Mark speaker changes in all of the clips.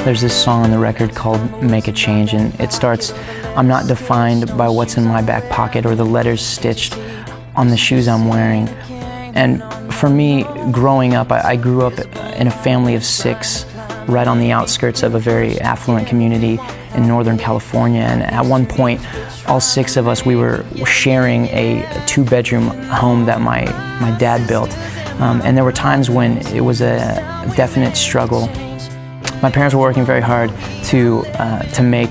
Speaker 1: There's this song on the record called Make a Change, and it starts, "I'm not defined by what's in my back pocket or the letters stitched on the shoes I'm wearing." And for me, growing up, I grew up in a family of 6, right on the outskirts of a very affluent community in Northern California. And at one point, all 6 of us, we were sharing a 2-bedroom home that my dad built. And there were times when it was a definite struggle. My parents were working very hard to make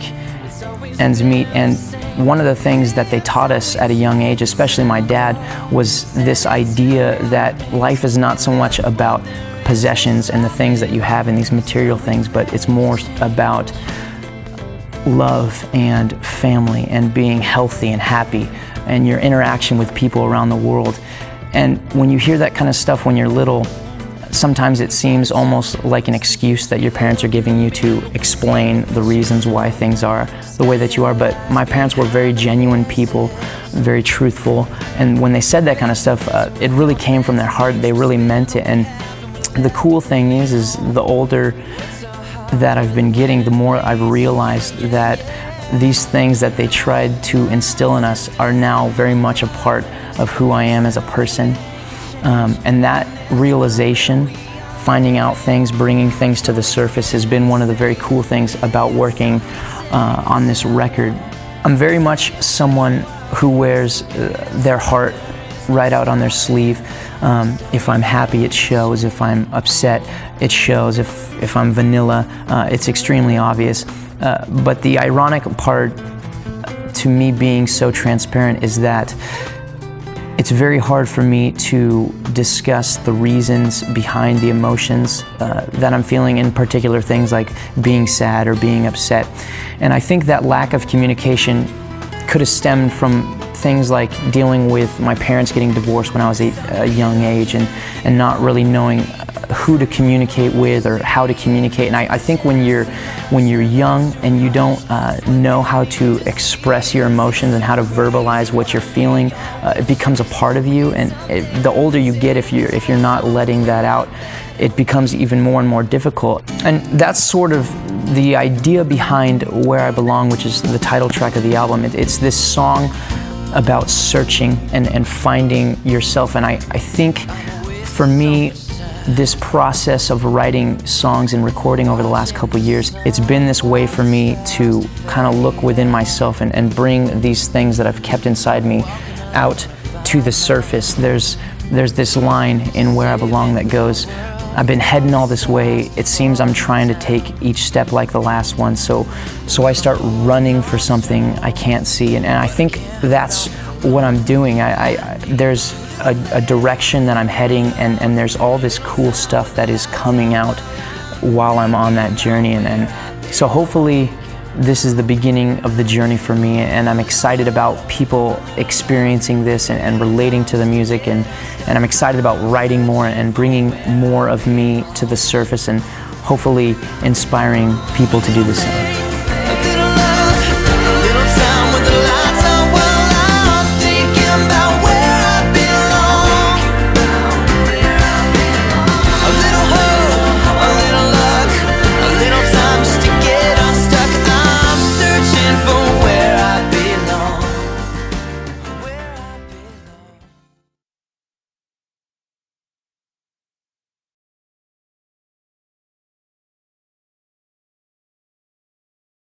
Speaker 1: ends meet, and one of the things that they taught us at a young age, especially my dad, was this idea that life is not so much about possessions and the things that you have and these material things, but it's more about love and family and being healthy and happy and your interaction with people around the world. And when you hear that kind of stuff when you're little, sometimes it seems almost like an excuse that your parents are giving you to explain the reasons why things are the way that you are. But my parents were very genuine people, very truthful, and when they said that kind of stuff, it really came from their heart. They really meant it. And the cool thing is the older that I've been getting, the more I've realized that these things that they tried to instill in us are now very much a part of who I am as a person. And that realization, finding out things, bringing things to the surface, has been one of the very cool things about working on this record. I'm very much someone who wears their heart right out on their sleeve. If I'm happy, it shows. If I'm upset, it shows. If I'm vanilla, it's extremely obvious. But the ironic part to me being so transparent is that it's very hard for me to discuss the reasons behind the emotions that I'm feeling, in particular things like being sad or being upset. And I think that lack of communication could have stemmed from things like dealing with my parents getting divorced when I was a young age and not really knowing who to communicate with or how to communicate. And I think when you're young and you don't know how to express your emotions and how to verbalize what you're feeling, it becomes a part of you. And the older you get, if you're not letting that out, it becomes even more and more difficult. And that's sort of the idea behind Where I Belong, which is the title track of the album. It's this song about searching and finding yourself. And I think for me, this process of writing songs and recording over the last couple years, it's been this way for me to kind of look within myself and bring these things that I've kept inside me out to the surface. There's this line in Where I Belong that goes, "I've been heading all this way. It seems I'm trying to take each step like the last one. So I start running for something I can't see." And I think that's what I'm doing. There's a direction that I'm heading, and there's all this cool stuff that is coming out while I'm on that journey. And so hopefully this is the beginning of the journey for me, and I'm excited about people experiencing this and relating to the music, and I'm excited about writing more and bringing more of me to the surface and hopefully inspiring people to do the same.